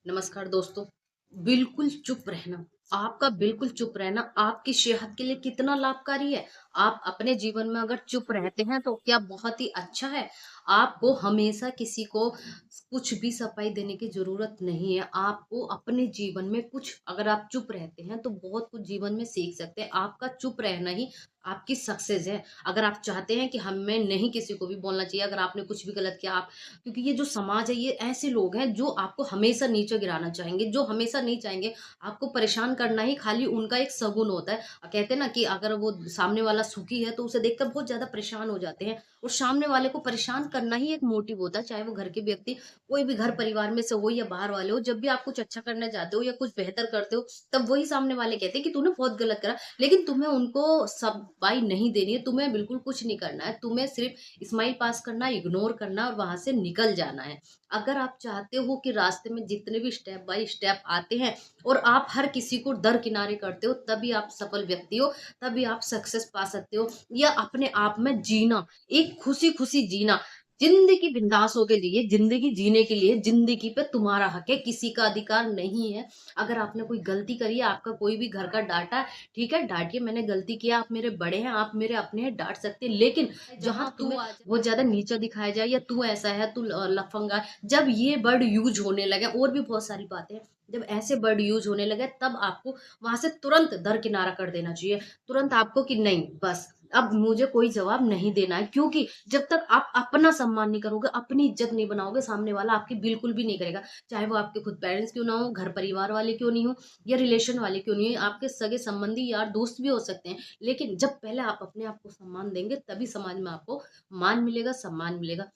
नमस्कार दोस्तों। बिल्कुल चुप रहना, आपका बिल्कुल चुप रहना आपकी सेहत के लिए कितना लाभकारी है। आप अपने जीवन में अगर चुप रहते हैं तो क्या बहुत ही अच्छा है। आपको हमेशा किसी को कुछ भी सफाई देने की ज़रूरत नहीं है। आपको अपने जीवन में कुछ अगर आप चुप रहते हैं तो बहुत कुछ जीवन में सीख सकते हैं। आपका चुप रहना ही आपकी सक्सेस है। अगर आप चाहते हैं कि हमें नहीं किसी को भी बोलना चाहिए, अगर आपने कुछ भी गलत किया आप, क्योंकि ये जो समाज है ये ऐसे लोग हैं जो आपको हमेशा नीचे गिराना चाहेंगे, जो हमेशा नहीं चाहेंगे आपको परेशान करना ही खाली उनका एक शगुन होता है। कहते हैं ना कि अगर वो सामने वाला सुखी है तो उसे देखकर बहुत ज़्यादा परेशान हो जाते हैं और सामने वाले को परेशान करना ही एक मोटिव होता है, चाहे वो घर के व्यक्ति कोई भी घर परिवार में से हो या बाहर वाले हो। जब भी आप कुछ अच्छा करने जाते हो या कुछ बेहतर करते हो तब वही सामने वाले कहते हैं कि तूने बहुत गलत करा, लेकिन तुम्हें उनको सफाई नहीं देनी है, तुम्हें बिल्कुल कुछ नहीं करना है, तुम्हें सिर्फ स्माइल पास करना, इग्नोर करना और वहां से निकल जाना है। अगर आप चाहते हो कि रास्ते में जितने भी स्टेप बाय स्टेप आते हैं और आप हर किसी को दरकिनारे करते हो, तभी आप सफल व्यक्ति हो, तभी आप सक्सेस पा सकते हो। या अपने आप में जीना, एक खुशी खुशी जीना, जिंदगी बिंदास होके जिए, जिंदगी जीने के लिए जिंदगी पे तुम्हारा हक है, किसी का अधिकार नहीं है। अगर आपने कोई गलती करी है, आपका कोई भी घर का डांटा है, ठीक है डांटिए, मैंने गलती किया, आप मेरे बड़े हैं, आप मेरे अपने हैं, डांट सकते हैं, लेकिन जहाँ तुम्हें बहुत ज़्यादा नीचा दिखाया जाए या तू ऐसा है, तू लफंगा है, जब ये वर्ड यूज़ होने लगे और भी बहुत सारी बातें हैं, जब ऐसे वर्ड यूज़ होने लगे तब आपको वहाँ से तुरंत दरकिनारा कर देना चाहिए। तुरंत आपको कि नहीं बस अब मुझे कोई जवाब नहीं देना है, क्योंकि जब तक आप अपना सम्मान नहीं करोगे, अपनी इज़्ज़त नहीं बनाओगे, सामने वाला आपकी बिल्कुल भी नहीं करेगा। चाहे वो आपके खुद पेरेंट्स क्यों ना हो, घर परिवार वाले क्यों नहीं हो या रिलेशन वाले क्यों नहीं हो, आपके सगे संबंधी, यार, दोस्त भी हो सकते हैं। लेकिन जब पहले आप अपने आप को सम्मान देंगे तभी समाज में आपको मान मिलेगा, सम्मान मिलेगा।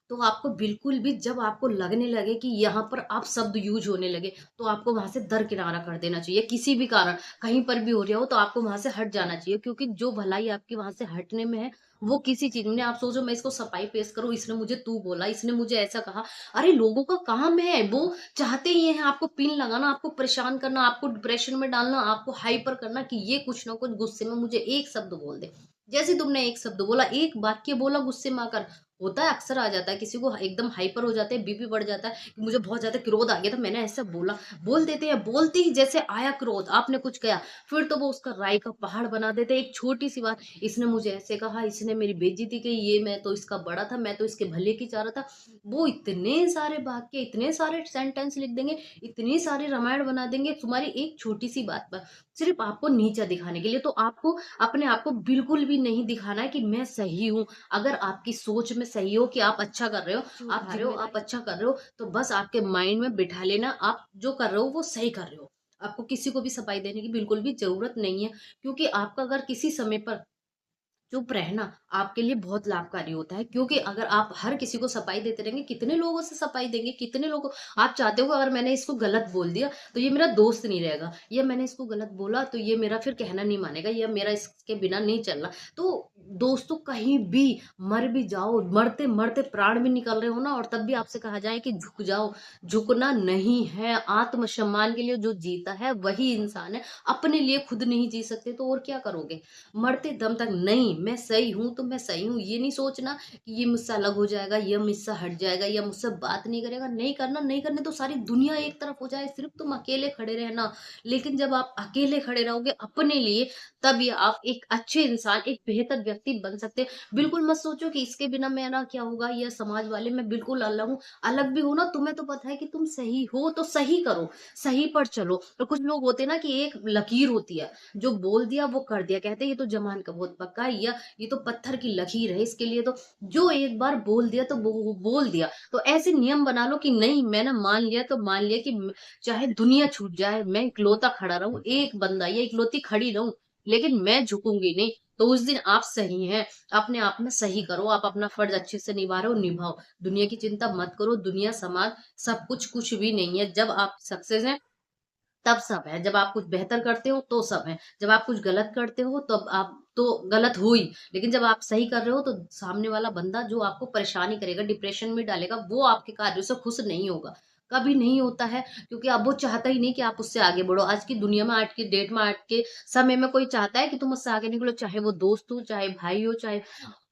तो आपको बिल्कुल भी जब आपको लगने लगे कि यहाँ पर आप शब्द यूज़ होने लगे, तो आपको वहाँ से दरकिनारा कर देना चाहिए। किसी भी कारण कहीं पर भी हो रहा हो तो आपको वहाँ से हट जाना चाहिए, क्योंकि जो भलाई आपकी वहाँ से हटने में है, वो किसी चीज़ में नहीं। आप सोचो मैं इसको सफाई पेश करूँ, इसने मुझे तू बोला, इसने मुझे ऐसा कहा। अरे लोगों का काम है, वो चाहते ही हैं आपको पिन लगाना, आपको परेशान करना, आपको डिप्रेशन में डालना, आपको हाइपर करना कि ये कुछ ना कुछ गुस्से में मुझे एक शब्द बोल दे। जैसे तुमने एक शब्द बोला, एक वाक्य बोला गुस्से में आकर, होता है, अक्सर आ जाता है, किसी को एकदम हाइपर हो जाते हैं, बीपी बढ़ जाता है कि मुझे बहुत ज़्यादा क्रोध आ गया था, मैंने ऐसा बोला। बोल देते हैं, बोलते ही जैसे आया क्रोध, आपने कुछ कहा, फिर तो वो उसका राई का पहाड़ बना देते हैं। एक छोटी-सी बात, इसने मुझे ऐसे कहा, इसने मेरी बेइज़्ज़ती की, ये मैं तो इसका बड़ा था, मैं तो इसके भले की चाह रहा था। वो इतने सारे वाक्य, इतने सारे सेंटेंस लिख देंगे, इतनी सारी रामायण बना देंगे तुम्हारी एक छोटी-सी बात पर, सिर्फ़ आपको नीचा दिखाने के लिए। तो आपको अपने आप को बिल्कुल भी नहीं दिखाना है कि मैं सही हूँ। अगर आपकी सोच में सही हो कि आप अच्छा कर रहे हो, आप रहे हो, आप अच्छा कर रहे हो, तो बस आपके माइंड में बिठा लेना, आप जो कर रहे हो वो सही कर रहे हो। आपको किसी को भी सफाई देने की बिल्कुल भी ज़रूरत नहीं है, क्योंकि आपका अगर किसी समय पर चुप रहना आपके लिए बहुत लाभकारी होता है, क्योंकि अगर आप हर किसी को सफाई देते रहेंगे, कितने लोगों से सफाई देंगे, कितने लोगों आप चाहते हो कि अगर मैंने इसको गलत बोल दिया तो ये मेरा दोस्त नहीं रहेगा, या मैंने इसको गलत बोला तो ये मेरा फिर कहना नहीं मानेगा, या मेरा इसके बिना नहीं चलना। तो दोस्तों कहीं भी मर भी जाओ, मरते मरते प्राण भी निकल रहे हो ना, और तब भी आपसे कहा जाए कि झुक जाओ, झुकना नहीं है। आत्मसम्मान के लिए जो जीता है वही इंसान है। अपने लिए खुद नहीं जी सकते तो और क्या करोगे। मरते दम तक नहीं, मैं सही हूँ तो मैं सही हूँ, ये नहीं सोचना कि ये मुझसे अलग हो जाएगा, ये मुझसे हट जाएगा या मुझसे बात नहीं करेगा। नहीं करना, नहीं करने तो सारी दुनिया एक तरफ हो जाए, सिर्फ तुम अकेले खड़े रहना। लेकिन जब आप अकेले खड़े रहोगे अपने लिए, तब ये आप एक अच्छे इंसान, एक बेहतर व्यक्ति बन सकते हैं। बिल्कुल मत सोचो कि इसके बिना मेरा क्या होगा, या समाज वाले, मैं बिल्कुल अलग हूँ। अलग भी हो ना, तुम्हें तो पता है कि तुम सही हो तो सही करो, सही पर चलो। और कुछ लोग होते हैं ना कि एक लकीर होती है, जो बोल दिया वो कर दिया, कहते हैं ये तो जमान का बहुत पक्का है, या ये तो पत्थर की लकीर है, इसके लिए तो जो एक बार बोल दिया तो वो बोल दिया। तो ऐसे नियम बना लो कि नहीं, मैंने मान लिया तो मान लिया कि चाहे दुनिया छूट जाए, मैं इकलौता खड़ा रहूं, एक बंदा या इकलौती खड़ी रहूं, लेकिन मैं झुकूंगी नहीं। तो उस दिन आप सही हैं, अपने आप में सही करो, आप अपना फर्ज अच्छे से निभा रहे हो, निभाओ। दुनिया की चिंता मत करो, दुनिया समाज सब कुछ भी नहीं है। जब आप सक्सेस हैं तब सब है, जब आप कुछ बेहतर करते हो तो सब है, जब आप कुछ गलत करते हो तब आप तो गलत हो ही, लेकिन जब आप सही कर रहे हो तो सामने वाला बंदा जो आपको परेशानी करेगा, डिप्रेशन में डालेगा, वो आपके कार्यों से खुश नहीं होगा। कभी नहीं होता है, क्योंकि अब वो चाहता ही नहीं कि आप उससे आगे बढ़ो। आज की दुनिया में, आज की डेट में, आज के समय में कोई चाहता है कि तुम उससे आगे निकलो, चाहे वो दोस्त हो, चाहे भाई हो, चाहे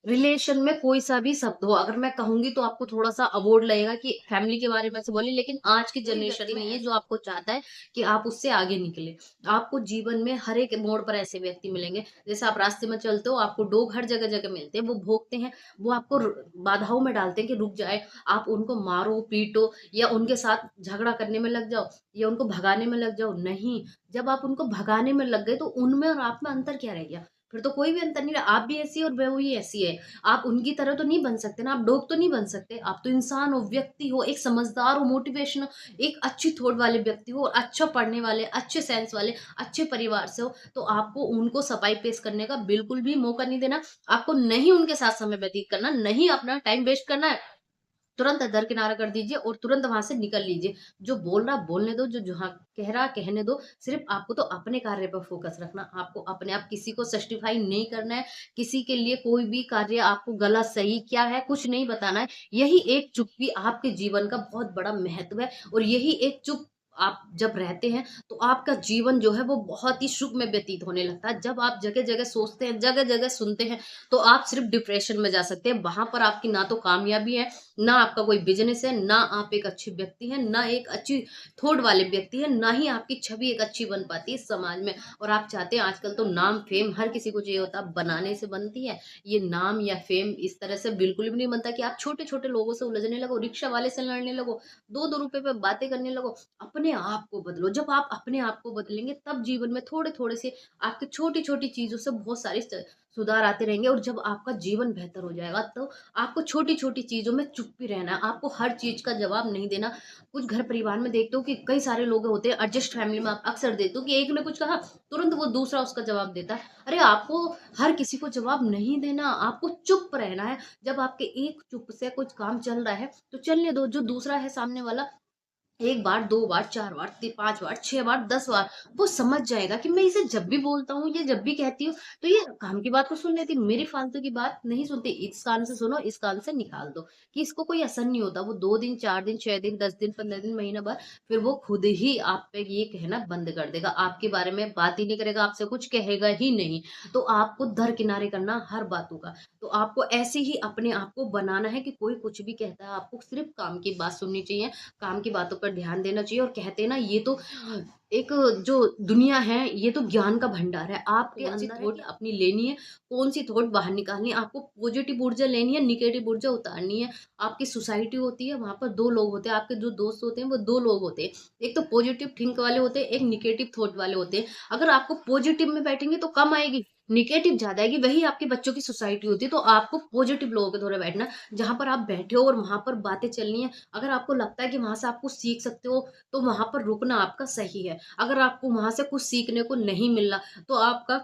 रिलेशन में कोई सा भी शब्द हो, अगर मैं कहूंगी तो आपको थोड़ा सा अवॉइड लगेगा कि फैमिली के बारे में से बोले, लेकिन आज की जनरेशन में ये जो आपको चाहता है कि आप उससे आगे निकले। आपको जीवन में हर एक मोड़ पर ऐसे व्यक्ति मिलेंगे, जैसे आप रास्ते में चलते हो, आपको लोग हर जगह जगह मिलते हैं, वो भोगते हैं, वो आपको बाधाओं में डालते हैं कि रुक जाए, आप उनको मारो पीटो या उनके साथ झगड़ा करने में लग जाओ या उनको भगाने में लग जाओ। नहीं, जब आप उनको भगाने में लग गए तो उनमें और आप में अंतर क्या रह गया? फिर तो कोई भी अंतर नहीं रहा, आप भी ऐसी है और वो भी ऐसी है। आप उनकी तरह तो नहीं बन सकते ना, आप डॉग तो नहीं बन सकते, आप तो इंसान हो, व्यक्ति हो, एक समझदार हो, मोटिवेशन हो, एक अच्छी थॉट वाले व्यक्ति हो और अच्छा पढ़ने वाले, अच्छे सेंस वाले, अच्छे परिवार से हो, तो आपको उनको सफाई पेश करने का बिल्कुल भी मौका नहीं देना। आपको नहीं उनके साथ समय व्यतीत करना, नहीं अपना टाइम वेस्ट करना है। तुरंत दरकिनारा कर दीजिए और तुरंत वहां से निकल लीजिए। जो बोल रहा बोलने दो, जो जहाँ कह रहा कहने दो। सिर्फ आपको तो अपने कार्य पर फोकस रखना, आपको अपने आप किसी को जस्टिफाई नहीं करना है, किसी के लिए कोई भी कार्य आपको गलत सही क्या है कुछ नहीं बताना है। यही एक चुप्पी आपके जीवन का बहुत बड़ा महत्व है, और यही एक चुप आप जब रहते हैं तो आपका जीवन जो है वो बहुत ही सुख में व्यतीत होने लगता है। जब आप जगह जगह सोचते हैं, जगह जगह सुनते हैं, तो आप सिर्फ डिप्रेशन में जा सकते हैं। वहां पर आपकी ना तो कामयाबी है, ना आपका कोई बिजनेस है, ना आप एक अच्छे व्यक्ति हैं, ना एक अच्छी थॉट वाले व्यक्ति हैं, ना ही आपकी छवि एक अच्छी बन पाती है समाज में। और आप चाहते हैं, आजकल तो नाम फेम हर किसी को चाहिए होता है, बनाने से बनती है ये नाम या फेम, इस तरह से बिल्कुल भी नहीं बनता कि आप छोटे छोटे लोगों से उलझने लगो, रिक्शा वाले से लड़ने लगो, दो दो रुपए पे बातें करने लगो। अपने आप को बदलो। जब आप अपने आप को बदलेंगे तब जीवन में थोड़े थोड़े से आपके छोटी छोटी चीजों से बहुत सारे सुधार आते रहेंगे, और जब आपका जीवन बेहतर हो जाएगा तो आपको छोटी-छोटी चीज़ों में चुप भी रहना है, आपको हर चीज़ का जवाब नहीं देना। कुछ घर परिवार में देखते हो कि कई सारे लोग होते हैं, एडजस्ट फैमिली में आप अक्सर देखते हो कि एक ने कुछ कहा, तुरंत वो दूसरा उसका जवाब देता है। अरे आपको हर किसी को जवाब नहीं देना, आपको चुप रहना है। जब आपके एक चुप से कुछ काम चल रहा है, तो चलने दो, जो दूसरा है सामने वाला 1 बार, 2 बार, 4 बार, 5 बार, 6 बार, 10 बार, वो समझ जाएगा कि मैं इसे जब भी बोलता हूँ, ये जब भी कहती हूँ, तो ये काम की बात तो सुन लेती, मेरी फालतू की बात नहीं सुनती। इस कान से सुनो, इस कान से निकाल दो, कि इसको कोई असर नहीं होता। वो 2 दिन, 4 दिन, 6 दिन, 10 दिन, 15 दिन, महीना भर, फिर वो खुद ही आप पे ये कहना बंद कर देगा। आपके बारे में बात ही नहीं करेगा, आपसे कुछ कहेगा ही नहीं। तो आपको दरकिनारे करना हर बातों का। तो आपको ऐसे ही अपने आप को बनाना है कि कोई कुछ भी कहता है, आपको सिर्फ काम की बात सुननी चाहिए, काम की बातों पर ध्यान देना चाहिए। और कहते हैं ना, ये तो एक जो दुनिया है, ये तो ज्ञान का भंडार है। आपके अंदर थॉट अपनी लेनी है, कौन सी थॉट बाहर निकालनी है, आपको पॉजिटिव ऊर्जा लेनी है, निगेटिव ऊर्जा उतारनी है। आपकी सोसाइटी होती है, वहां पर दो लोग होते हैं, आपके जो दोस्त होते हैं वो दो लोग होते हैं। एक तो पॉजिटिव थिंक वाले होते हैं, एक निगेटिव थॉट वाले होते हैं। अगर आपको पॉजिटिव में बैठेंगे तो कम आएगी, निगेटिव ज्यादा आएगी। वही आपके बच्चों की सोसाइटी होती है, तो आपको पॉजिटिव लोगों के थोड़े बैठना, जहां पर आप बैठे हो और वहां पर बातें चलनी है। अगर आपको लगता है कि वहां से आप कुछ सीख सकते हो, तो वहां पर रुकना आपका सही है। अगर आपको वहां से कुछ सीखने को नहीं मिल रहा, तो आपका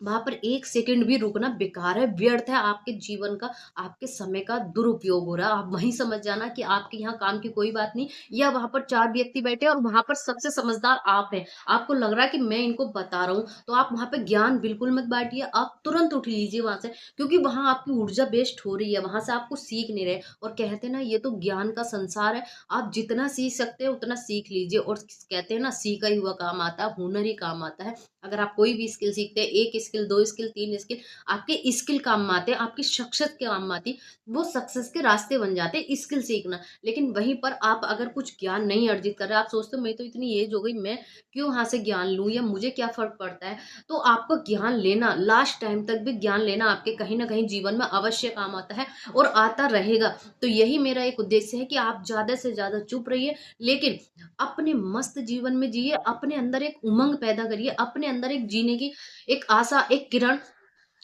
वहां पर 1 सेकंड भी रुकना बेकार है, व्यर्थ है। आपके जीवन का, आपके समय का दुरुपयोग हो रहा है। आप वहीं समझ जाना कि आपके यहाँ काम की कोई बात नहीं, या वहां पर 4 व्यक्ति बैठे हैं और वहां पर सबसे समझदार आप हैं। आपको लग रहा है कि मैं इनको बता रहा हूँ, तो आप वहां पे ज्ञान बिल्कुल मत बांटिए, आप तुरंत उठ लीजिए वहां से, क्योंकि वहां आपकी ऊर्जा वेस्ट हो रही है, वहां से आप कुछ सीख नहीं रहे। और कहते हैं ना, ये तो ज्ञान का संसार है, आप जितना सीख सकते हैं उतना सीख लीजिए। और कहते हैं ना, सीखा ही हुआ काम आता है, हुनर ही काम आता है। अगर आप कोई भी स्किल सीखते हैं, 1 स्किल, 2 स्किल, 3 स्किल, आपके स्किल काम में आते हैं, आपकी शख्सियत के काम में आती, वो सक्सेस के रास्ते बन जाते हैं स्किल सीखना। लेकिन वहीं पर आप अगर कुछ ज्ञान नहीं अर्जित कर रहे, आप सोचते हो मैं तो इतनी एज हो गई, मैं क्यों वहां से ज्ञान लूं, या मुझे क्या फर्क पड़ता है। तो आपको ज्ञान लेना, लास्ट टाइम तक भी ज्ञान लेना आपके कहीं ना कहीं जीवन में अवश्य काम आता है, और आता रहेगा। तो यही मेरा एक उद्देश्य है कि आप ज्यादा से ज्यादा चुप रहिए, लेकिन अपने मस्त जीवन में जिए, अपने अंदर एक उमंग पैदा करिए, अपने अंदर एक जीने की एक आशा, एक किरण।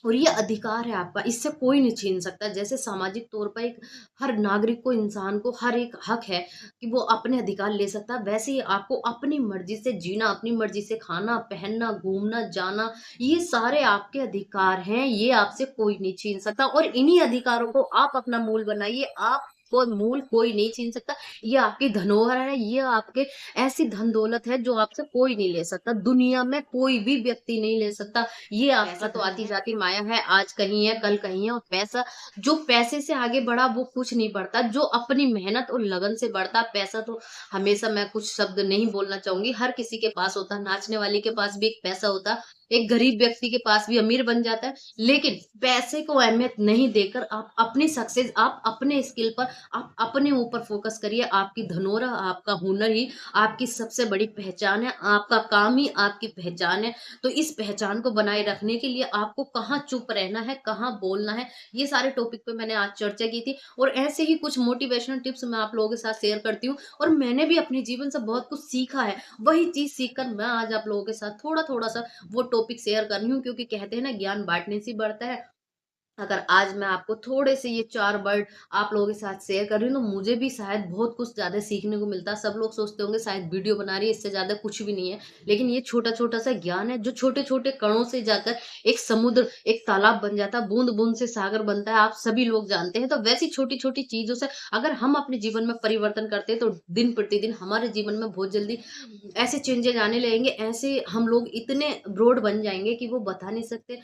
और ये अधिकार है आपका, इससे कोई नहीं छीन सकता। जैसे सामाजिक तौर पर एक हर नागरिक को, इंसान को हर एक हक है कि वो अपने अधिकार ले सकता है, वैसे ही आपको अपनी मर्जी से जीना, अपनी मर्जी से खाना पहनना, घूमना जाना, ये सारे आपके अधिकार हैं, ये आपसे कोई नहीं छीन सकता। और इन्हीं अधिकारों को आप अपना मूल बनाइए, आप को मूल कोई नहीं छीन सकता। ये आपकी धनोहर है, ये आपके ऐसी धन दौलत है जो आपसे कोई नहीं ले सकता, दुनिया में कोई भी व्यक्ति नहीं ले सकता। ये आपका तो आती जाती माया है, आज कहीं है कल कहीं है। और पैसा, जो पैसे से आगे बढ़ा वो कुछ नहीं बढ़ता, जो अपनी मेहनत और लगन से बढ़ता। पैसा तो हमेशा, मैं कुछ शब्द नहीं बोलना चाहूंगी, हर किसी के पास होता, नाचने वाले के पास भी एक पैसा होता, एक गरीब व्यक्ति के पास भी अमीर बन जाता है, लेकिन पैसे को अहमियत नहीं देकर आप अपनी सक्सेस, आप अपने स्किल पर, आप अपने ऊपर फ़ोकस करिए। आपकी धनोरा, आपका हुनर ही आपकी सबसे बड़ी पहचान है, आपका काम ही आपकी पहचान है। तो इस पहचान को बनाए रखने के लिए आपको कहाँ चुप रहना है, कहाँ बोलना है, ये सारे टॉपिक पे मैंने आज चर्चा की थी और ऐसे ही कुछ मोटिवेशनल टिप्स मैं आप लोगों के साथ शेयर करती हूँ और मैंने भी अपने जीवन से बहुत कुछ सीखा है। वही चीज़ सीखकर मैं आज आप लोगों के साथ थोड़ा-थोड़ा सा वो टॉपिक शेयर कर रही हूँ, क्योंकि कहते हैं ना, ज्ञान बाँटने से ही बढ़ता है। अगर आज मैं आपको थोड़े से ये 4 वर्ड आप लोगों के साथ शेयर कर रही हूँ, तो मुझे भी शायद बहुत कुछ ज़्यादा सीखने को मिलता है। सब लोग सोचते होंगे शायद वीडियो बना रही है, इससे ज़्यादा कुछ भी नहीं है। लेकिन ये छोटा-छोटा सा ज्ञान है, जो छोटे-छोटे कणों से जाकर एक समुद्र, एक तालाब बन जाता है, बूँद-बूँद से सागर बनता है, आप सभी लोग जानते हैं। तो वैसी छोटी-छोटी चीज़ों से अगर हम अपने जीवन में परिवर्तन करते हैं, तो दिन-प्रतिदिन हमारे जीवन में बहुत जल्दी ऐसे चेंजेज़ आने लगेंगे, ऐसे हम लोग इतने ब्रॉड बन जाएँगे कि वो बता नहीं सकते।